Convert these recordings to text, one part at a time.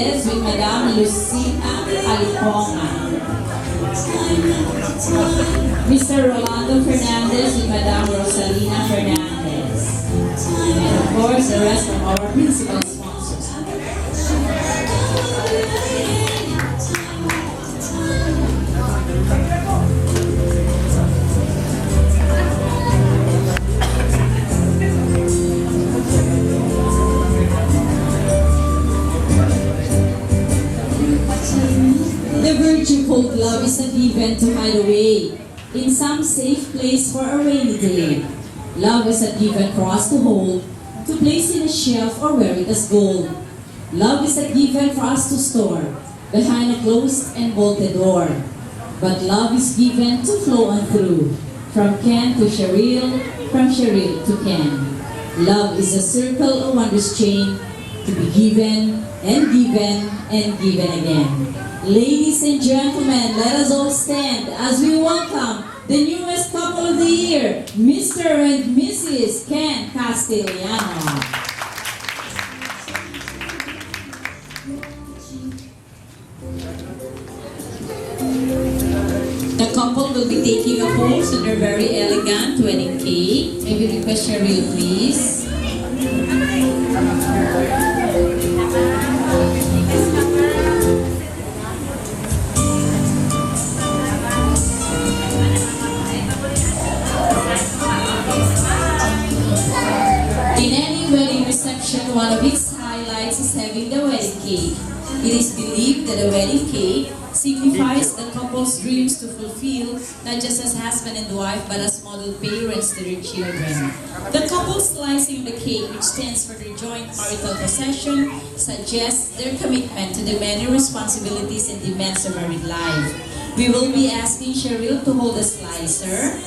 Fernandez with Madam Lucina Aliponga. Mr. Rolando Fernandez with Madam Rosalina Fernandez. And of course, the rest of our principal sponsors. The virtue called love is not given to hide away in some safe place for a rainy day. Love is not given for us to hold, to place in a shelf or wear it as gold. Love is not given for us to store behind a closed and bolted door. But love is given to flow on through, from Ken to Cheryl, from Cheryl to Ken. Love is a circle, a wondrous chain, to be given and given and given again. Ladies and gentlemen, let us all stand as we welcome the newest couple of the year, Mr. and Mrs. Ken Castellano. The couple will be taking a pose on their very elegant wedding cake. May we request Cheryl, please. In any wedding reception, one of its highlights is having the wedding cake. It is believed that the wedding cake signifies the couple's dreams to fulfill, not just as husband and wife, but as model parents to their children. The couple slicing the cake, which stands for their joint marital possession, suggests their commitment to the many responsibilities and demands of married life. We will be asking Cheryl to hold the slicer.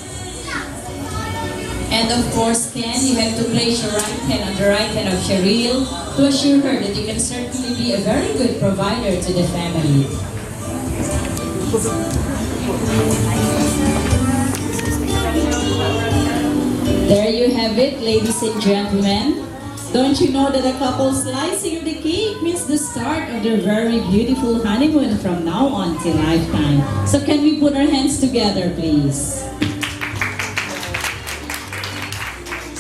And of course, Ken, you have to place your right hand on the right hand of Cheryl to assure her that you can certainly be a very good provider to the family. There you have it, ladies and gentlemen. Don't you know that a couple slicing of the cake means the start of their very beautiful honeymoon from now on till lifetime? So can we put our hands together, please?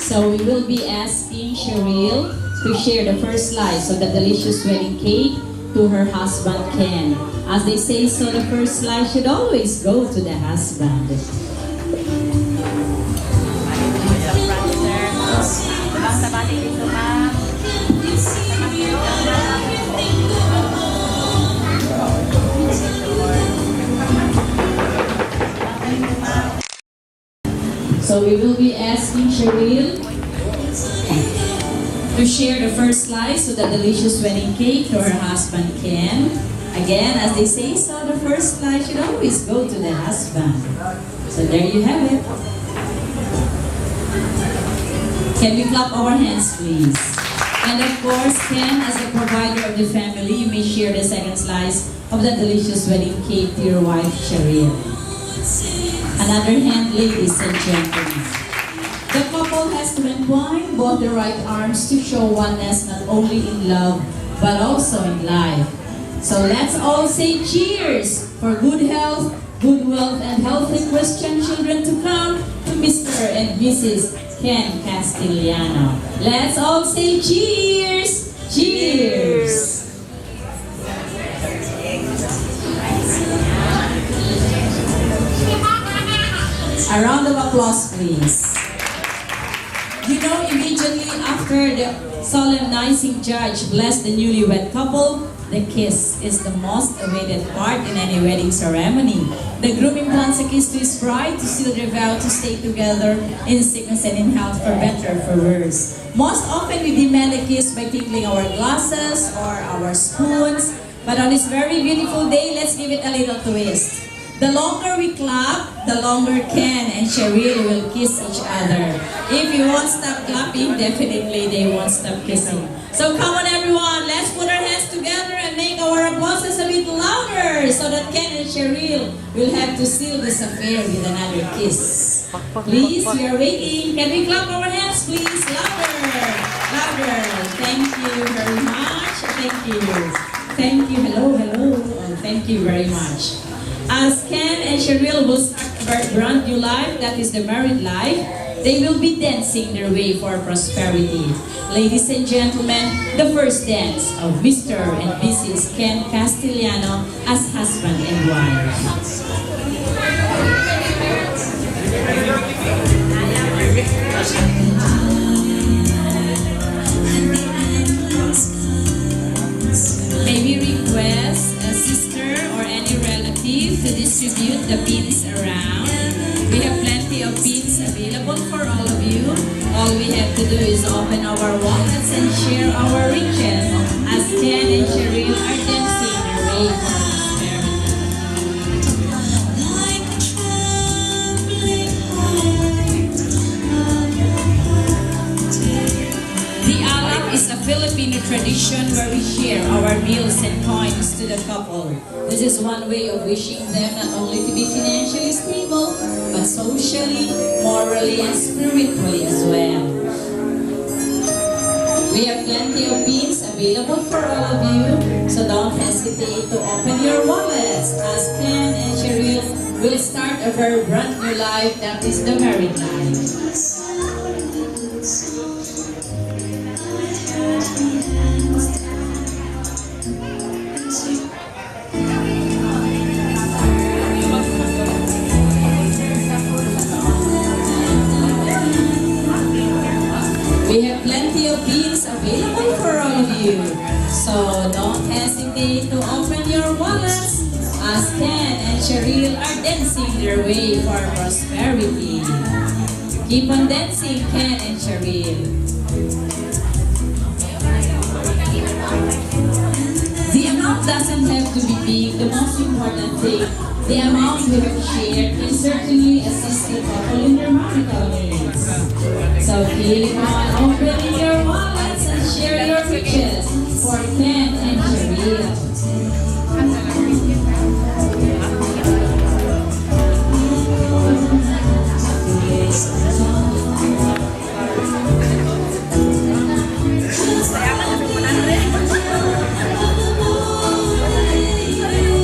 So we will be asking Cheryl to share the first slice of the delicious wedding cake to her husband Ken. As they say, so the first slice should always go to the husband. So we will be asking Cheryl to share the first slice of the delicious wedding cake to her husband Ken. Again, as they say, so the first slice should always go to the husband. So there you have it. Can we clap our hands, please? And of course, Ken, as the provider of the family, you may share the second slice of the delicious wedding cake to your wife, Cheryl. Another hand, ladies and gentlemen. The couple has to entwine both their right arms to show oneness not only in love, but also in life. So let's all say cheers for good health, good wealth, and healthy Christian children to come to Mr. and Mrs. Ken Castellano. Let's all say cheers! Cheers! A round of applause, please. You know, immediately after the solemnizing judge blessed the newlywed couple, the kiss is the most awaited part in any wedding ceremony. The groom implants a kiss to his bride to seal their vow to stay together in sickness and in health, for better or for worse. Most often we demand a kiss by tinkling our glasses or our spoons, but on this very beautiful day, let's give it a little twist. The longer we clap, the longer Ken and Cheryl will kiss each other. If you won't stop clapping, definitely they won't stop kissing. So come on everyone, let's put our hands together and make our applauses a bit louder so that Ken and Cheryl will have to seal this affair with another kiss. Please, we are waiting. Can we clap our hands, please? Louder! Louder! Thank you very much. Thank you. Thank you. Hello, hello. Oh, thank you very much. As Ken and Cheryl will start their brand new life, that is the married life, they will be dancing their way for prosperity. Ladies and gentlemen, the first dance of Mr. and Mrs. Ken Castellano as husband and wife. May we request a sister or any relative to distribute the pins around. We have plenty of pins available for all of you. All we have to do is open our wallets and share our riches as Ken and Cheryl are dancing their way for prosperity. The alak is a Filipino tradition where we share our bills and coins to the couple. This is one way of wishing them not only to be financially stable, but socially, morally, and spiritually as well. We have plenty of pins available for all of you, so don't hesitate to open your wallets as Ken and Cheryl will start a very brand new life, that is the married life. We have plenty of beans available for all of you, so don't hesitate to open your wallets as Ken and Cheryl are dancing their way for prosperity. Keep on dancing, Ken and Cheryl. The amount doesn't have to be big. The most important thing, the amount we have shared can certainly assist the couple in their marital needs. So keep on opening your wallets and share your riches for Ken and Cheryl.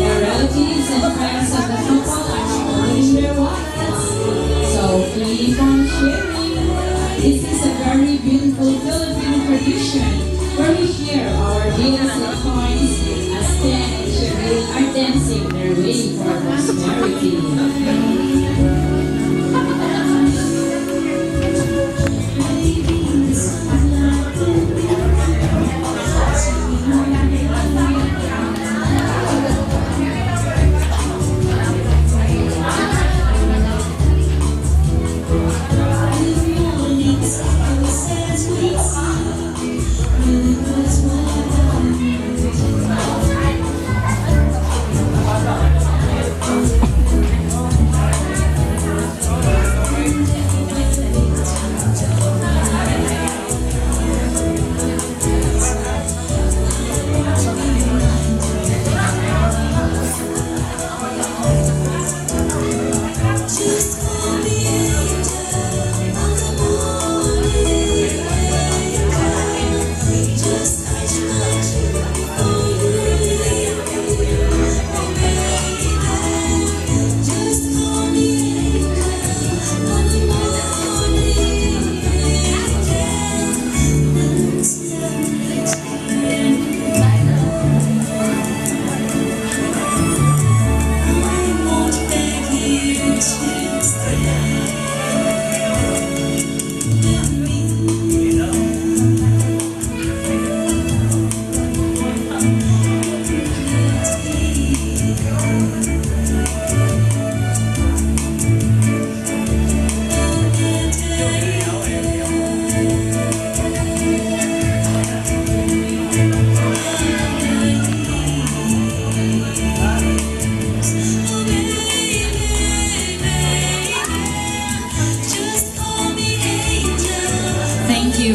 The relatives and friends of the couple are opening their wallets. So keep on sharing. This is a very beautiful Filipino tradition where we share our bills and coins as Ken and Cheryl are dancing their way for prosperity.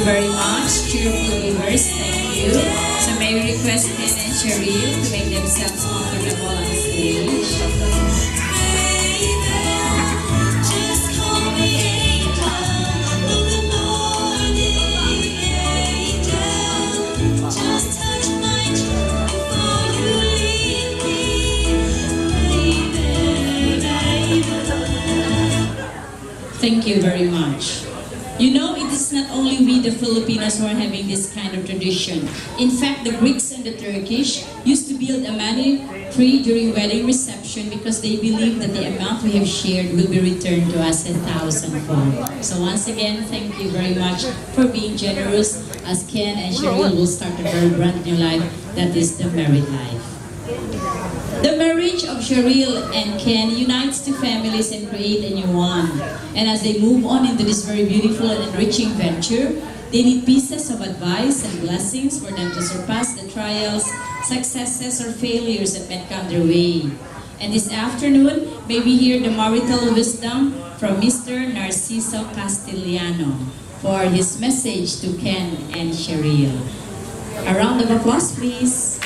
Very much, cheerful viewers, thank you. So may we request Ken and Cheryl to make themselves comfortable on stage. Just touch my true Thank you very much. You know, it is not only we the Filipinos who are having this kind of tradition. In fact, the Greeks and the Turkish used to build a money tree during wedding reception because they believe that the amount we have shared will be returned to us 1,000-fold. So once again, thank you very much for being generous as Ken and Cheryl will start a very brand new life, that is the married life. The marriage of Cheryl and Ken unites two families and create a new one. And as they move on into this very beautiful and enriching venture, they need pieces of advice and blessings for them to surpass the trials, successes, or failures that might come their way. And this afternoon, may we hear the marital wisdom from Mr. Narciso Castellano for his message to Ken and Cheryl. A round of applause, please.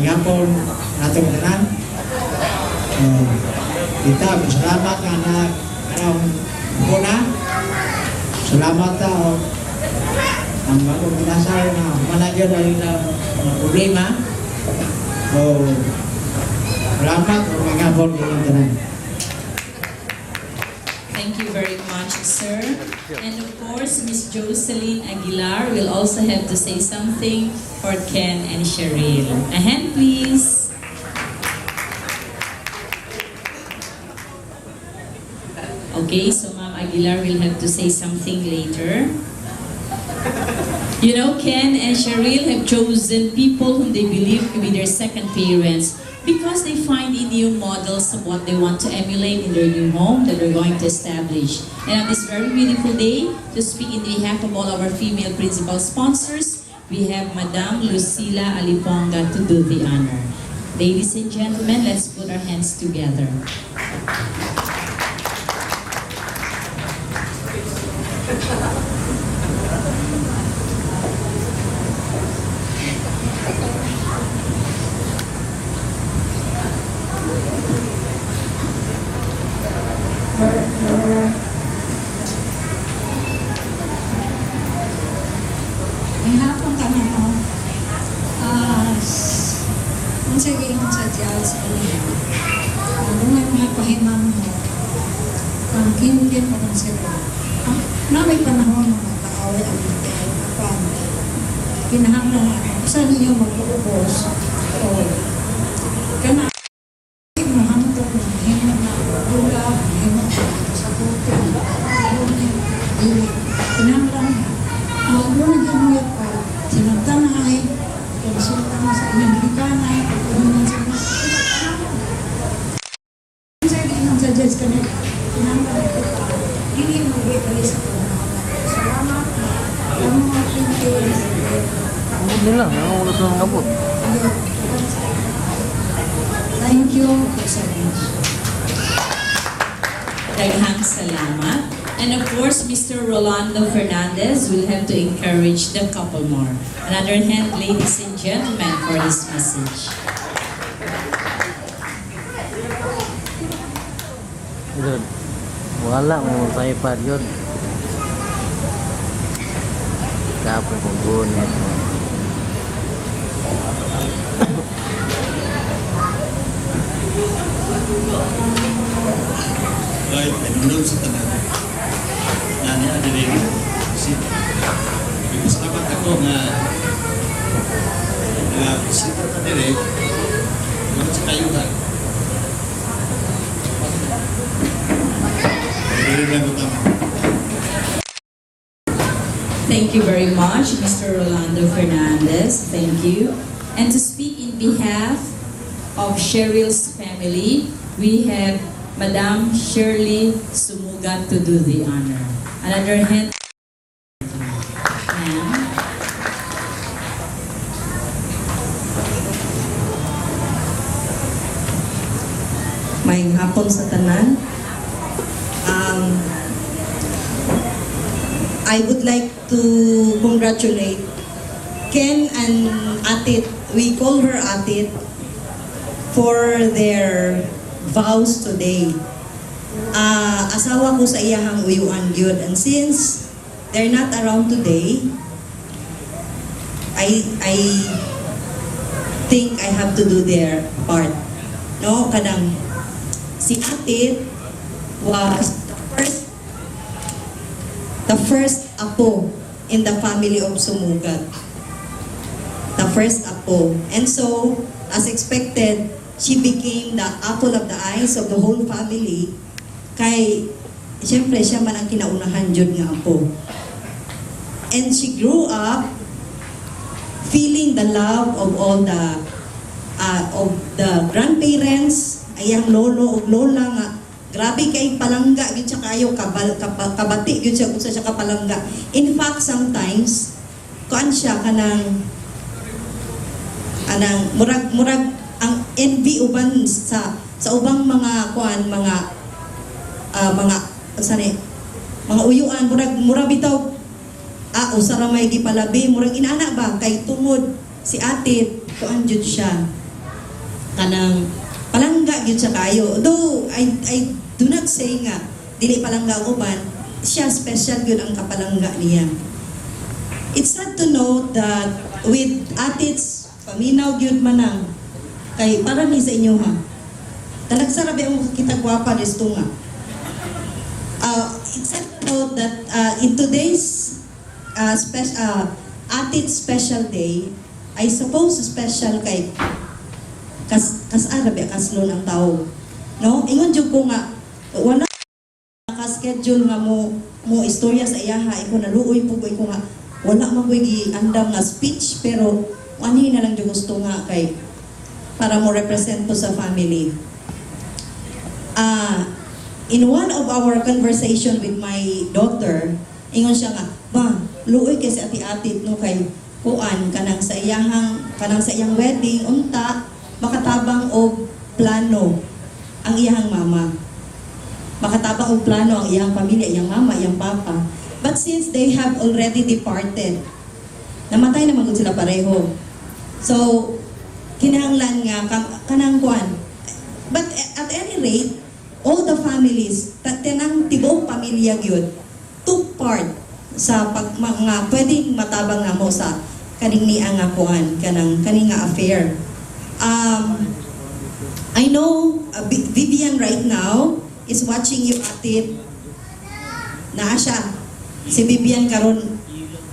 Ngapon natong tanan. Kita berselamat anak karang kuna. Selamat tao. Ang mga pinasal na manager dari problema. Selamat ngapon ilang tanan. Thank you very much, sir. And of course, Miss Jocelyn Aguilar will also have to say something for Ken and Cheryl. A hand, please. Okay, so Ma'am Aguilar will have to say something later. You know, Ken and Cheryl have chosen people whom they believe to be their second parents because they find in new models of what they want to emulate in their new home that they're going to establish. And on this very beautiful day, to speak in behalf of all our female principal sponsors, we have Madam Lucila Aliponga to do the honor. Ladies and gentlemen, let's put our hands together. May hapon kami mo. Ang sige yung sa Diyos sa kanila. Ano nga mga pahimam mo. Kung kinugin mo kung sila. Na may panahon mo makaaway ang mga kapan. Kinahanglan ako. Saan ninyo mag-uubos? O kana mo hamdok na himo na bula, himo sa puto. Kinahanglan na. Ano na gano'n pa, sinagtanahay, konsulta mo sa inyong hikanan, pagpunan sa mga sa inyong suggest ka nila, pinanggalan ko pa, hindi mo bibali sa punan. Salamat na, ang mga pintilis. Kabut din lang, ang ulos ng kabut. Thank you so much. Daghang salamat. And of course, Mr. Rolando Fernandez will have to encourage the couple more. Another hand, ladies and gentlemen, for this message. Yun. Wala mo sa ipad yun. Kapag kong gunit. Ay, pinunod sa tanan. Yan yan, dili. Salamat ako nga bisita ta dire. Ano sa kayuhan? Dili lang utama. Thank you very much, Mr. Rolando Fernandez. Thank you. And to speak in behalf of Cheryl's family, we have Madam Shirley Sumuga to do the honor. Another hand. Ma'am. May hapon sa tanan. I would like to congratulate Ken and Atit. We call her Atit for their vows today. asawa ko sa iyahang uyuan gyud, and since they're not around today, I think I have to do their part. No, kanang si ate was the first apo in the family of Sumugat. The first apo. And so, as expected, she became the apple of the eyes of the whole family. Kay, siyempre, siya man ang kinaunahan jud nga apo. And she grew up feeling the love of all the grandparents, ayang lolo o lola nga grabe kay palangga gyud siya kayo kabati gyud siya kung sa siya kapalangga. In fact, sometimes kuan siya kanang murag ang envy uban sa ubang mga kuan mga uyuan murag bitaw usara may gipalabi murag inana ba kay tungod si ate kuan jud siya kanang palangga gyud siya kayo. Though I do not say nga dili palangga uban, siya special gyud ang kapalangga niya. It's sad to know that with ate's paminaw gyud manang kay para ni sa inyo ha. Talagsarabi ang kita gwapa desto nga. It's sad to know that in today's ate's special day, I suppose special kay kas arabi kaslon ang tao. No? Ingon jud ko nga wala ka-schedule nga mo istorya sa iyaha iko naluoy pug ko nga wala man koy giandam nga speech pero ani na lang jud gusto nga kay para mo represent po sa family. In one of our conversation with my daughter, ingon siya nga, ba, luoy kay si ati-ati no kay kuan kanang sa iyang wedding unta makatabang og plano ang iyang mama. Makatabang og plano ang iyang pamilya, iyang mama, iyang papa. But since they have already departed, namatay naman gud sila pareho. So, kinahanglan nga kanang kuan. But at any rate, all the families, tanang tibuok pamilya gyud took part sa mga pwedeng matabang nga mo sa kaning niya nga kuan, kaning nga affair. I know Vivian right now is watching you at it. Naa siya. Si Vivian karon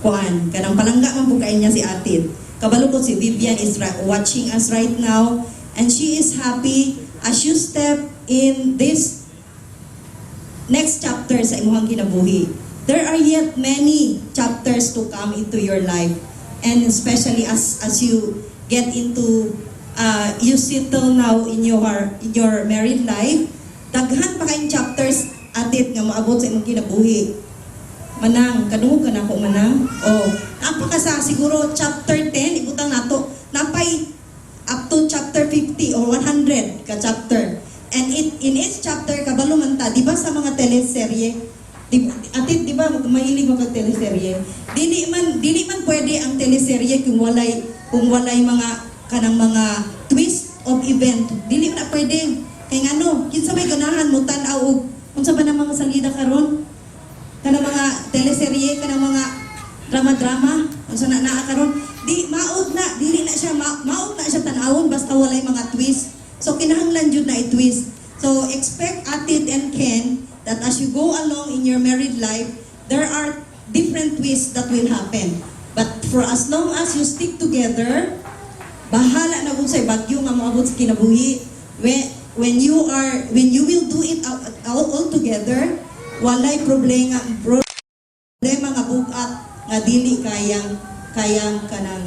kuan, kanang palangga man bukain niya si Atit. Kabalo ko si Vivian is watching us right now and she is happy as you step in this next chapter sa imong kinabuhi. There are yet many chapters to come into your life, and especially as you get into you settle now in your married life, daghan pa kayong chapters Atit nga maabot sa imong kinabuhi. Manang, kadungog ka na ako manang. Napaka sa siguro chapter 10, ibutang nato. Napay up to chapter 50 or 100 ka chapter. And in each chapter, kabalo man ta, di ba sa mga teleserye, Atit, di ba mahilig mo kag teleserye? Dili man pwede ang teleserye kung walay mga kanang mga twist of event. Dili man na pwede. Kay ngano, kinsa may ganahan mo tan-aw og unsa ba nang mga salida karon? Kanang mga teleserye, kanang mga drama-drama, unsa na naa karon? Dili na siya tan-awon basta walay mga twist. So kinahanglan jud na i-twist. So expect Atit and Ken that as you go along in your married life, there are different twists that will happen. But for as long as you stick together, bahala na kung sa'y bagyo nga moabot sa kinabuhi. When you will do it all together, walay problema nga bugat nga dili kayang kanang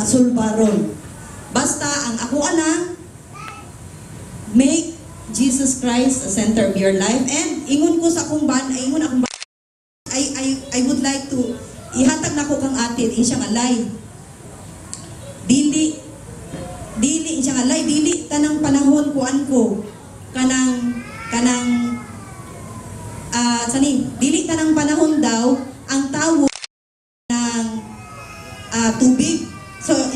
sulbaron. Basta ang ako ana, make Jesus Christ a center of your life. And ingon ko sa akong I would like to ihatag na ko kang Atit in siya nga lay. Dili tanang panahon kuan ko kanang dili tanang panahon daw ang tawo ng tubig. So